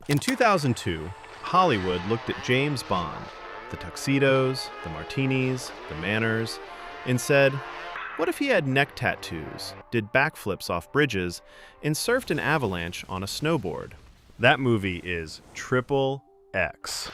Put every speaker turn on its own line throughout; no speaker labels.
In 2002, Hollywood looked at James Bond, the tuxedos, the martinis, the manners, and said, what if he had neck tattoos, did backflips off bridges, and surfed an avalanche on a snowboard? That movie is Triple X.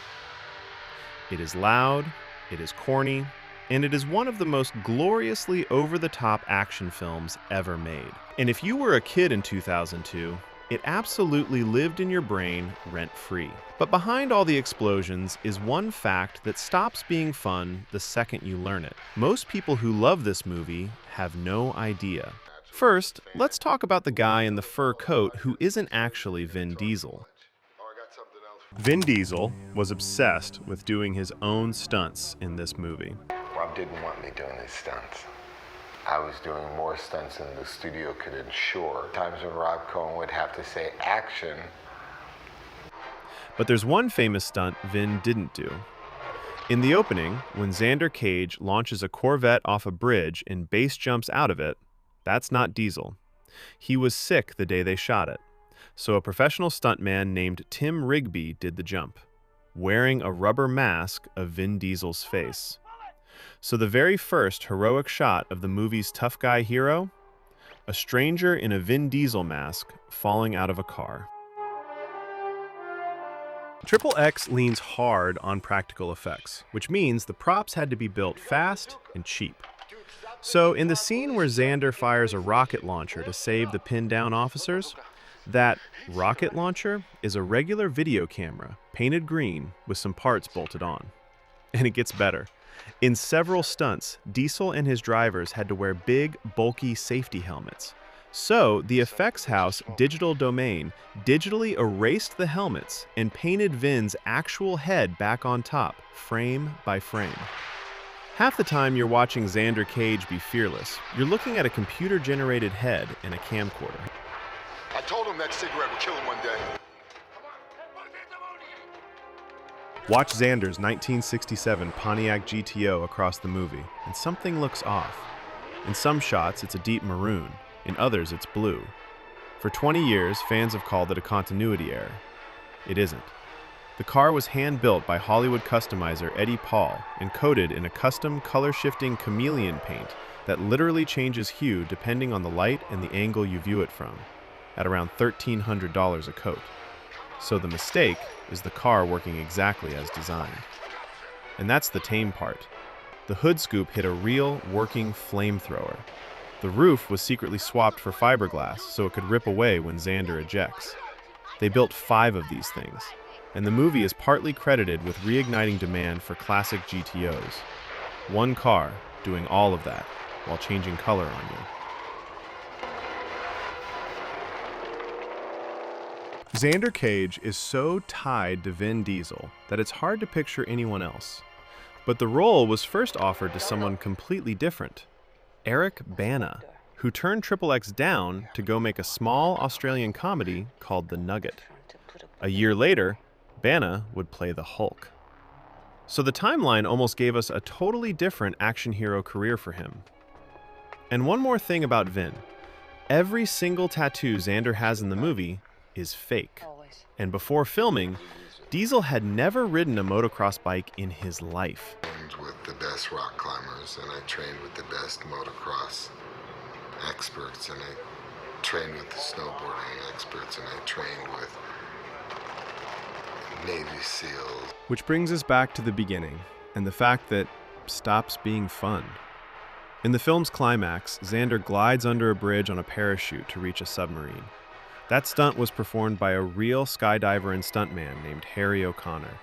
It is loud, it is corny, and it is one of the most gloriously over-the-top action films ever made. And if you were a kid in 2002, it absolutely lived in your brain rent-free. But behind all the explosions is one fact that stops being fun the second you learn it. Most people who love this movie have no idea. First, let's talk about the guy in the fur coat who isn't actually Vin Diesel. Vin Diesel was obsessed with doing his own stunts in this movie.
Rob didn't want me doing his stunts. I was doing more stunts than the studio could ensure. Times when Rob Cohen would have to say action.
But there's one famous stunt Vin didn't do. In the opening, when Xander Cage launches a Corvette off a bridge and base jumps out of it, that's not Diesel. He was sick the day they shot it. So a professional stuntman named Tim Rigby did the jump, wearing a rubber mask of Vin Diesel's face. So the very first heroic shot of the movie's tough guy hero, a stranger in a Vin Diesel mask falling out of a car. Triple X leans hard on practical effects, which means the props had to be built fast and cheap. So in the scene where Xander fires a rocket launcher to save the pinned-down officers, that rocket launcher is a regular video camera, painted green, with some parts bolted on. And it gets better. In several stunts, Diesel and his drivers had to wear big, bulky safety helmets. So the effects house Digital Domain digitally erased the helmets and painted Vin's actual head back on top, frame by frame. Half the time you're watching Xander Cage be fearless, you're looking at a computer-generated head and a camcorder.
I told him that cigarette would kill him one day.
Watch Xander's 1967 Pontiac GTO across the movie, and something looks off. In some shots, it's a deep maroon. In others, it's blue. For 20 years, fans have called it a continuity error. It isn't. The car was hand-built by Hollywood customizer Eddie Paul and coated in a custom color-shifting chameleon paint that literally changes hue depending on the light and the angle you view it from, at around $1,300 a coat. So the mistake is the car working exactly as designed. And that's the tame part. The hood scoop hit a real, working flamethrower. The roof was secretly swapped for fiberglass so it could rip away when Xander ejects. They built 5 of these things, and the movie is partly credited with reigniting demand for classic GTOs. One car doing all of that while changing color on you. Xander Cage is so tied to Vin Diesel that it's hard to picture anyone else. But the role was first offered to someone completely different, Eric Bana, who turned Triple X down to go make a small Australian comedy called The Nugget. A year later, Bana would play the Hulk. So the timeline almost gave us a totally different action hero career for him. And one more thing about Vin. Every single tattoo Xander has in the movie is fake. And before filming, Diesel had never ridden a motocross bike in his life.
I trained with the best rock climbers, and I trained with the best motocross experts, and I trained with the snowboarding experts, and I trained with Navy SEALs.
Which brings us back to the beginning, and the fact that stops being fun. In the film's climax, Xander glides under a bridge on a parachute to reach a submarine. That stunt was performed by a real skydiver and stuntman named Harry O'Connor.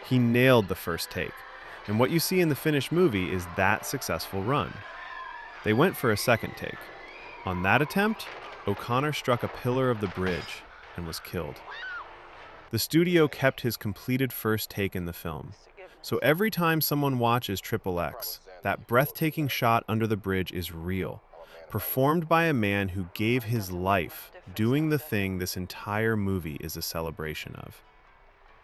He nailed the first take, and what you see in the finished movie is that successful run. They went for a second take. On that attempt, O'Connor struck a pillar of the bridge and was killed. The studio kept his completed first take in the film, so every time someone watches Triple X, that breathtaking shot under the bridge is real, performed by a man who gave his life doing the thing this entire movie is a celebration of.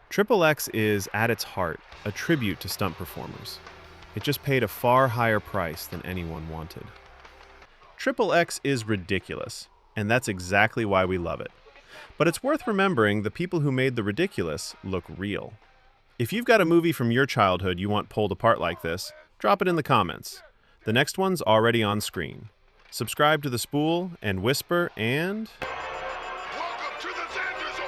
Triple X is, at its heart, a tribute to stunt performers. It just paid a far higher price than anyone wanted. Triple X is ridiculous, and that's exactly why we love it. But it's worth remembering the people who made the ridiculous look real. If you've got a movie from your childhood you want pulled apart like this, drop it in the comments. The next one's already on screen. Subscribe to The Spool and Whisper and...
Welcome to the Xander Zone!